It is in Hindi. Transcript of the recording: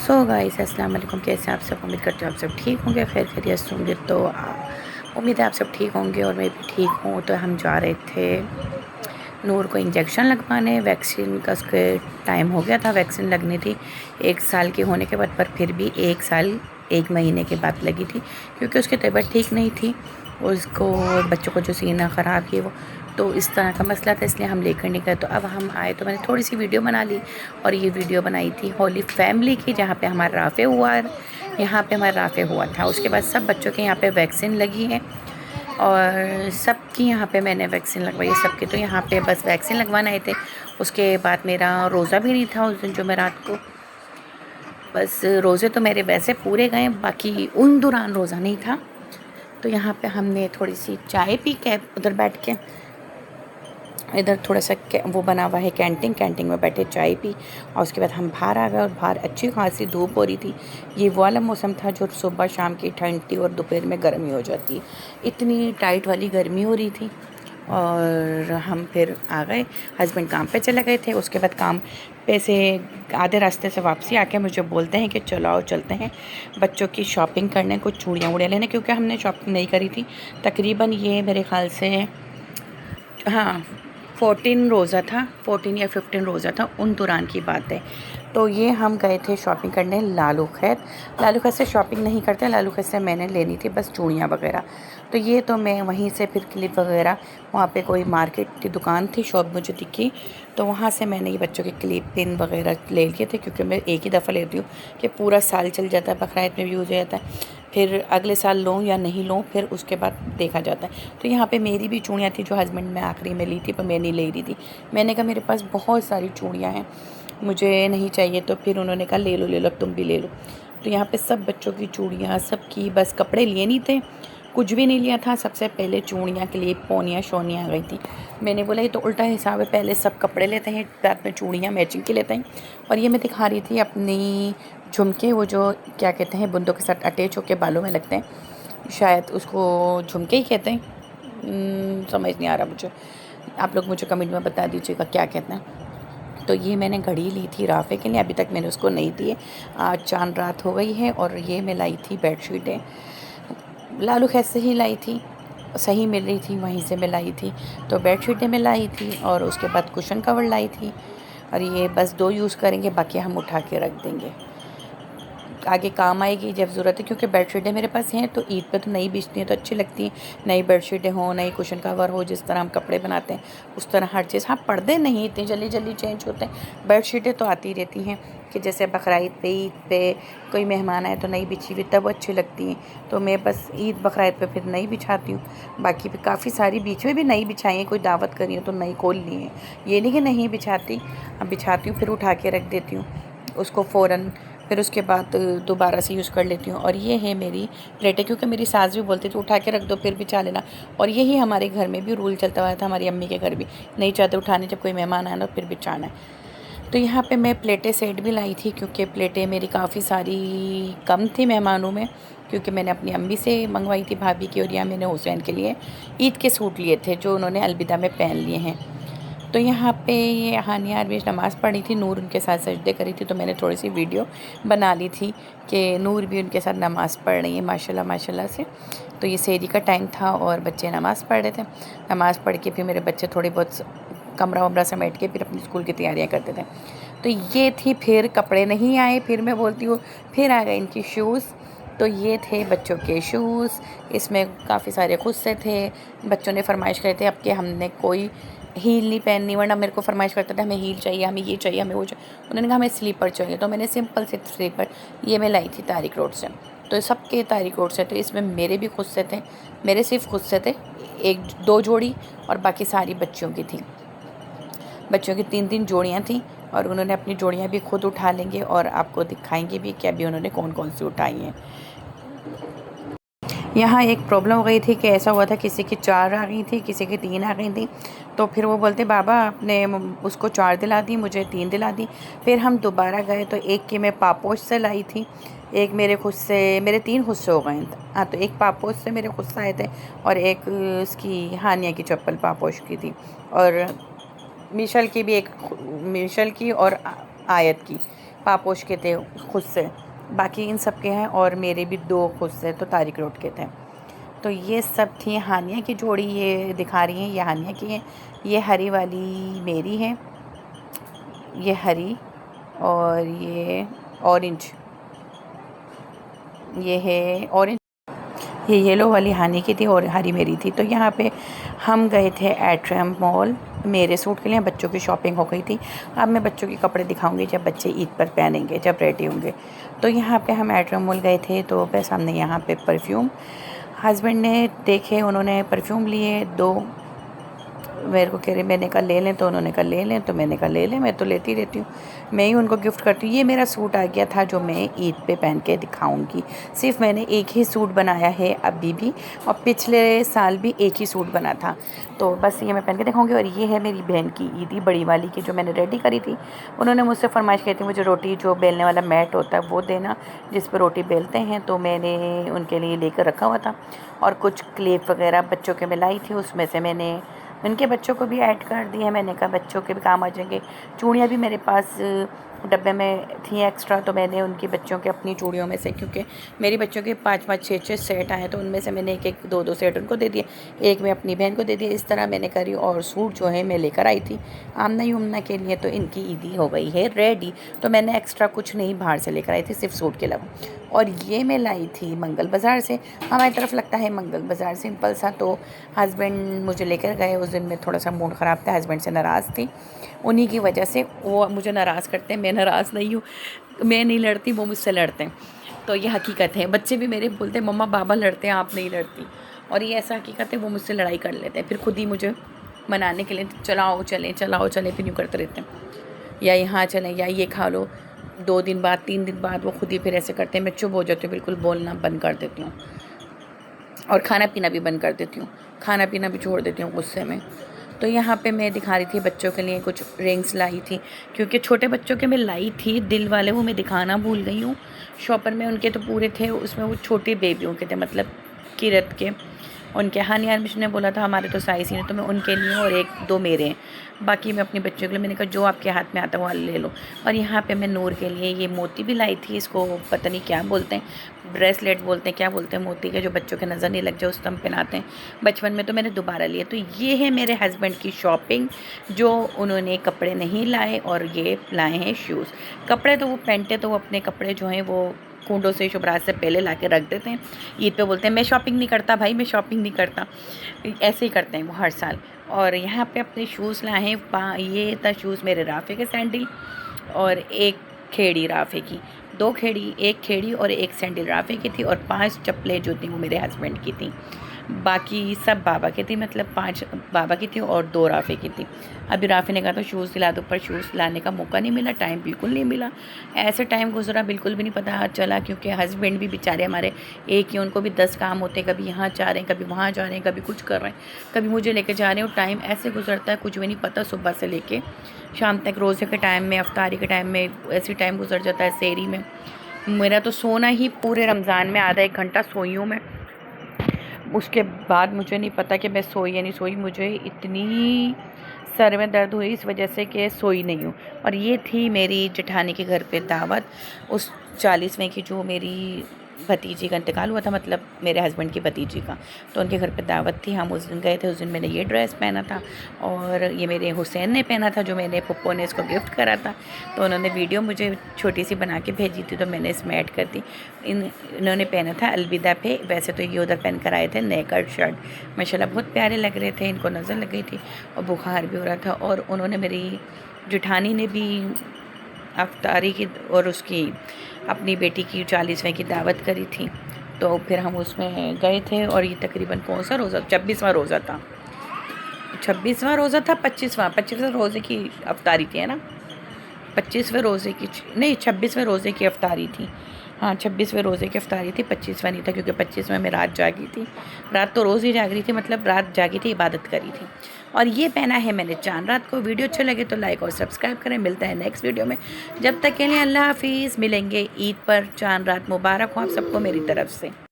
सो गाइस अस्सलाम वालेकुम। कैसे आप सब? उम्मीद करते हो आप सब ठीक होंगे, खैर खैरियत होंगे। तो उम्मीद है आप सब ठीक होंगे और मैं भी ठीक हूँ। तो हम जा रहे थे नूर को इंजेक्शन लगवाने, वैक्सीन का उसके टाइम हो गया था, वैक्सीन लगनी थी 1 साल की होने के बाद, पर फिर भी 1 साल 1 महीने के बाद लगी थी क्योंकि उसकी तबीयत ठीक नहीं थी। उसको बच्चों को जो सीना ख़राब की वो, तो इस तरह का मसला था, इसलिए हम लेकर नहीं गए। तो अब हम आए तो मैंने थोड़ी सी वीडियो बना ली और ये वीडियो बनाई थी होली फैमिली की, जहाँ पे हमारा राफ़े हुआ, यहाँ पे हमारा राफ़े हुआ था। उसके बाद सब बच्चों के यहाँ पे वैक्सीन लगी है और सबकी यहाँ पे मैंने वैक्सीन लगवाई है सबके। तो यहाँ पे बस वैक्सीन लगवाने आए थे। उसके बाद मेरा रोज़ा भी नहीं था उस दिन, जो मैं रात को, बस रोज़े तो मेरे वैसे पूरे गए, बाकी उन दौरान रोज़ा नहीं था। तो यहाँ पे हमने थोड़ी सी चाय पी के उधर बैठ के, इधर थोड़ा सा वो बना हुआ है कैंटीन में बैठे चाय पी, और उसके बाद हम बाहर आ गए। और बाहर अच्छी खासी धूप हो रही थी। ये वो वाला मौसम था जो सुबह शाम की ठंड थी और दोपहर में गर्मी हो जाती है, इतनी टाइट वाली गर्मी हो रही थी। और हम फिर आ गए, हस्बैंड काम पे चले गए थे। उसके बाद काम पे से आधे रास्ते से वापसी आके मुझे बोलते हैं कि चलो आओ चलते हैं बच्चों की शॉपिंग करने, कुछ चूड़ियाँ वूड़ियाँ लेने, क्योंकि हमने शॉपिंग नहीं करी थी तकरीबन। ये मेरे ख़्याल से, हाँ, 14 रोज़ा था, 14 या 15 रोज़ा था, उन दौरान की बात है। तो ये हम गए थे शॉपिंग करने लालू खैर। लालू खैर से शॉपिंग नहीं करते, लालू खैर से मैंने लेनी थी बस चूड़ियाँ वगैरह। तो ये तो मैं वहीं से फिर क्लिप वगैरह, वहाँ पे कोई मार्केट की दुकान थी, शॉप मुझे दिखी, तो वहाँ से मैंने ये बच्चों के क्लिप पिन वगैरह ले लिए थे, क्योंकि मैं एक ही दफ़ा लेती हूँ कि पूरा साल चल जाता है, बकरा ईद में भी यूज़ हो जाता है, फिर अगले साल लूँ या नहीं लूँ फिर उसके बाद देखा जाता है। तो यहाँ पे मेरी भी चूड़ियाँ थी जो हस्बैंड में आखिरी में ली थी, पर मैं नहीं ले रही थी। मैंने कहा मेरे पास बहुत सारी चूड़ियाँ हैं, मुझे नहीं चाहिए। तो फिर उन्होंने कहा ले लो तुम भी ले लो। तो यहाँ पे सब बच्चों की चूड़ियाँ सबकी, बस कपड़े लिए नहीं थे, कुछ भी नहीं लिया था। सबसे पहले चूड़ियाँ के लिए पोनियाँ शोनियाँ आ गई थी। मैंने बोला ये तो उल्टा हिसाब है, पहले सब कपड़े लेते हैं, बाद में चूड़ियाँ मैचिंग की लेते हैं। और ये मैं दिखा रही थी अपनी झुमके, वो जो क्या कहते हैं बुंदों के साथ अटैच होकर बालों में लगते हैं, शायद उसको झुमके ही कहते हैं। समझ नहीं आ रहा मुझे, आप लोग मुझे कमेंट में बता दीजिएगा क्या कहते हैं। तो ये मैंने घड़ी ली थी राफ़े के लिए, अभी तक मैंने उसको नहीं दी है। आज चांद रात हो गई है। और ये मैं लाई थी बेडशीटें, लालू खैर से ही लाई थी, सही मिल रही थी, वहीं से मैं लाई थी। तो बेडशीटें मैं लाई थी और उसके बाद कुशन कवर लाई थी। और ये बस 2 यूज़ करेंगे, बाकी हम उठा के रख देंगे, आगे काम आएगी जब ज़रूरत है। क्योंकि बेडशीटें मेरे पास हैं, तो ईद पे तो नई बिछती हैं तो अच्छी लगती हैं, नई बेडशीटें हों, नई कुशन कवर हो, जिस तरह हम कपड़े बनाते हैं उस तरह हर चीज़। हाँ, पर्दे नहीं इतनी जल्दी जल्दी चेंज होते हैं, बेडशीटें तो आती रहती हैं कि जैसे बकरा ईद पे कोई मेहमान आए तो नई बिछी हुई तब अच्छी लगती हैं। तो मैं बस ईद बकरा ईद पे फिर नई बिछाती हूँ। बाकी भी काफ़ी सारी बीच में भी नई बिछाई हैं, कोई दावत करी हो तो नई खोल ली है, ये नहीं कि नहीं बिछाती, अब बिछाती हूँ फिर उठा के रख देती हूँ उसको फ़ौरन, फिर उसके बाद दोबारा से यूज़ कर लेती हूँ। और ये है मेरी प्लेटें, क्योंकि मेरी सास भी बोलती थी उठा के रख दो फिर बिछा लेना, और यही हमारे घर में भी रूल चलता हुआ था, हमारी अम्मी के घर भी नहीं चाहते उठाने, जब कोई मेहमान आए ना फिर बिछाना है। तो यहाँ पे मैं प्लेटें सेट भी लाई थी, क्योंकि प्लेटें मेरी काफ़ी सारी कम थी मेहमानों में, क्योंकि मैंने अपनी अम्मी से मंगवाई थी भाभी की, और यहाँ मैंने हुसैन के लिए ईद के सूट लिए थे जो उन्होंने अलविदा में पहन लिए हैं। तो यहाँ पे ये हानिया अरबिश नमाज़ पढ़ी थी, नूर उनके साथ सजदे करी थी, तो मैंने थोड़ी सी वीडियो बना ली थी कि नूर भी उनके साथ नमाज़ पढ़ रही है माशाल्लाह माशाल्लाह से। तो ये सेहरी का टाइम था और बच्चे नमाज़ पढ़ रहे थे। नमाज़ पढ़ के फिर मेरे बच्चे थोड़ी बहुत कमरा वमरा समेट के फिर अपनी स्कूल की तैयारियाँ करते थे। तो ये थी, फिर कपड़े नहीं आए, फिर मैं बोलती हूँ फिर आ गए इनकी शूज़। तो ये थे बच्चों के शूज़, इसमें काफ़ी सारे खुद से थे। बच्चों ने फरमाइश करे थे अब कि हमने कोई हील नहीं पहननी, वरना मेरे को फरमाइश करता था हमें हील चाहिए, हमें ये चाहिए, हमें वो चाहिए। उन्होंने कहा हमें स्लीपर चाहिए, तो मैंने सिंपल से स्लीपर ये मैं लाई थी तारिक रोड से। तो सबके तारिक रोड से थे, इसमें मेरे भी खुद से थे, मेरे सिर्फ खुद से थे 1-2 जोड़ी, और बाकी सारी बच्चियों की थी। बच्चों की 3-3 जोड़ियाँ थी, और उन्होंने अपनी जोड़ियाँ भी खुद उठा लेंगे और आपको दिखाएंगे भी कि अभी उन्होंने कौन कौन सी उठाई हैं। यहाँ एक प्रॉब्लम हो गई थी कि ऐसा हुआ था, किसी की 4 आ गई थी, किसी की 3 आ गई थी। तो फिर वो बोलते बाबा आपने उसको 4 दिला दी, मुझे 3 दिला दी। फिर हम दोबारा गए तो एक की मैं पापोश से लाई थी, एक मेरे खुद से, मेरे 3 खुद से हो गए। हाँ, तो एक पापोश से मेरे खुद से आए थे, और एक उसकी हानिया की चप्पल पापोश की थी, और मिशल की भी एक, मिशल की और आयत की, पापोश के थे खुद से, बाकी इन सब के हैं, और मेरे भी 2 खुद से तो तारिक रोड के थे। तो ये सब थी हानिया की जोड़ी, ये दिखा रही हैं, ये हानिया की है। ये हरी वाली मेरी है, ये हरी, और ये ऑरेंज, ये है ऑरेंज, ये येलो वाली हानि की थी और हरी मेरी थी। तो यहाँ पे हम गए थे एट्रियम मॉल मेरे सूट के लिए, बच्चों की शॉपिंग हो गई थी। अब मैं बच्चों के कपड़े दिखाऊंगी जब बच्चे ईद पर पहनेंगे, जब रेडी होंगे। तो यहाँ पे हम एट्रियम मॉल गए थे, तो बस हमने यहाँ पे परफ्यूम हस्बैंड ने देखे, उन्होंने परफ्यूम लिए 2, मेरे को कह रहे, मैंने कहा ले लें, तो उन्होंने कहा ले लें, तो मैंने कहा ले लें, मैं तो लेती रहती हूँ, मैं ही उनको गिफ्ट करती हूँ। ये मेरा सूट आ गया था जो मैं ईद पे पहन के दिखाऊंगी। सिर्फ मैंने एक ही सूट बनाया है अभी भी, और पिछले साल भी एक ही सूट बना था, तो बस ये मैं पहन के दिखाऊंगी। और ये है मेरी बहन की ईदी बड़ी वाली की, जो मैंने रेडी करी थी। उन्होंने मुझसे फरमाइश की थी मुझे रोटी जो बेलने वाला मैट होता है वो देना, जिस पर रोटी बेलते हैं, तो मैंने उनके लिए लेकर रखा हुआ था। और कुछ क्लिप वगैरह बच्चों के मैं लाई थी, उसमें से मैंने उनके बच्चों को भी ऐड कर दिए हैं। मैंने कहा बच्चों के भी काम आ जाएंगे। चूड़ियाँ भी मेरे पास डब्बे में थी एक्स्ट्रा, तो मैंने उनकी बच्चों के अपनी चूड़ियों में से, क्योंकि मेरी बच्चों के 5-5 6-6 सेट आए, तो उनमें से मैंने 1-1 2-2 सेट उनको दे दिए, एक मैं अपनी बहन को दे दिया। इस तरह मैंने करी। और सूट जो है मैं लेकर आई थी आमना युमना के लिए, तो इनकी ईदी हो गई है रेडी। तो मैंने एक्स्ट्रा कुछ नहीं बाहर से लेकर आई थी, सिर्फ सूट के अलावा। और ये मैं लाई थी मंगल बाज़ार से, हमारी तरफ लगता है मंगल बाज़ार सिंपल सा। तो हस्बैंड मुझे लेकर गए, उस दिन में थोड़ा सा मूड ख़राब था, हस्बैंड से नाराज़ थी, उन्हीं की वजह से वो मुझे नाराज़ करते हैं। मैं नाराज़ नहीं हूँ, मैं नहीं लड़ती, वो मुझसे लड़ते हैं। तो ये हकीकत है। बच्चे भी मेरे बोलते हैं मम्मा बाबा लड़ते हैं, आप नहीं लड़ती, और ये ऐसा हकीकत है, वो मुझसे लड़ाई कर लेते हैं, फिर खुद ही मुझे मनाने के लिए चलाओ चलें फिर यूँ करते रहते हैं, या यहाँ चलें, या ये खा लो। 2 दिन बाद 3 दिन बाद वो खुद ही फिर ऐसे करते हैं। मैं चुप हो जाती हूँ, बिल्कुल बोलना बंद कर देती हूँ, और खाना पीना भी बंद कर देती हूँ, खाना पीना भी छोड़ देती हूँ गुस्से में। तो यहाँ पे मैं दिखा रही थी बच्चों के लिए कुछ रिंग्स लाई थी, क्योंकि छोटे बच्चों के मैं लाई थी दिल वाले, वो मैं दिखाना भूल गई हूँ शॉपर में। उनके तो पूरे थे, उसमें वो छोटे बेबियों के थे, मतलब किरत के, उनके हानिया मिशन ने बोला था हमारे तो साइज़ ही नहीं, तो मैं उनके लिए और 1-2 मेरे हैं, बाकी मैं अपने बच्चों के लिए मैंने कहा जो आपके हाथ में आता है वो ले लो। और यहाँ पे मैं नूर के लिए ये मोती भी लाई थी, इसको पता नहीं क्या बोलते हैं, ब्रेसलेट बोलते हैं, क्या बोलते हैं, मोती के जो बच्चों के नज़र नहीं लग जाए उस तरह पहनाते हैं बचपन में, तो मैंने दोबारा लिया। तो ये है मेरे हस्बैंड की शॉपिंग, जो उन्होंने कपड़े नहीं लाए, और ये लाए हैं शूज़। कपड़े तो वो पहनते, तो वो अपने कपड़े जो हैं वो कुंडों से शुभराज से पहले ला के रख देते हैं। ईद पे बोलते हैं मैं शॉपिंग नहीं करता भाई, मैं शॉपिंग नहीं करता, ऐसे ही करते हैं वो हर साल। और यहाँ पे अपने शूज़ लाए हैं, ये था शूज़ मेरे राफ़े के सैंडल, और एक खेड़ी राफ़े की, 2 खेड़ी, 1 खेड़ी और 1 सैंडल राफ़े की थी, और 5 चप्पलें जो थी वो मेरे हस्बैंड की थी, बाकी सब बाबा की थी, मतलब 5 बाबा की थी और 2 राफ़े की थी। अभी राफ़े ने कहा तो शूज़ दिला दो, पर शूज़ लाने का मौका नहीं मिला, टाइम बिल्कुल नहीं मिला, ऐसे टाइम गुजरा बिल्कुल भी नहीं पता चला, क्योंकि हस्बैंड भी बेचारे हमारे एक ही, उनको भी 10 काम होते हैं, कभी यहाँ जा रहे हैं, कभी वहाँ जा रहे हैं, कभी कुछ कर रहे हैं, कभी मुझे लेके जा रहे हैं, और टाइम ऐसे गुजरता है कुछ भी नहीं पता, सुबह से लेके शाम तक, रोज़े के टाइम में, अफ्तारी के टाइम में ऐसे टाइम गुजर जाता है, सहरी में। मेरा तो सोना ही पूरे रमज़ान में आधा 1 घंटा सोई हूँ मैं, उसके बाद मुझे नहीं पता कि मैं सोई या नहीं सोई। मुझे इतनी सर में दर्द हुई इस वजह से कि सोई नहीं हूँ। और ये थी मेरी जेठानी के घर पे दावत, उस 40वें की जो मेरी भतीजी का इंतकाल हुआ था, मतलब मेरे हस्बैंड की भतीजी का, तो उनके घर पे दावत थी, हम उस दिन गए थे। उस दिन मैंने ये ड्रेस पहना था, और ये मेरे हुसैन ने पहना था, जो मैंने पप्पो ने इसको गिफ्ट करा था, तो उन्होंने वीडियो मुझे छोटी सी बना के भेजी थी, तो मैंने इसमें ऐड कर दी। इन्होंने पहना था अलविदा पे, वैसे तो ये उधर पहन कर आए थे नेकर शर्ट, माशाल्लाह बहुत प्यारे लग रहे थे, इनको नज़र लग गई थी, और बुखार भी हो रहा था। और उन्होंने, मेरी जेठानी ने भी अफ्तारी की और उसकी अपनी बेटी की 40वें की दावत करी थी, तो फिर हम उसमें गए थे। और ये तकरीबन कौन सा रोज़ा, 26वां रोज़ा था, 26वां रोज़ा था, 25वें रोज़े की अफ्तारी थी, है ना, 25वें रोज़े की नहीं, 26वें रोज़े की अफ्तारी थी, हाँ 26वें रोज़े की अफ्तारी थी, 25वां नहीं था, क्योंकि 25वें में रात जागी थी, रात तो रोज़ ही जाग रही थी, मतलब रात जागी थी, इबादत करी थी। और ये पहना है मैंने चांद रात को। वीडियो अच्छे लगे तो लाइक और सब्सक्राइब करें। मिलता है नेक्स्ट वीडियो में, जब तक के लिए अल्लाह हाफिज़। मिलेंगे ईद पर। चांद रात मुबारक हो आप सबको मेरी तरफ से।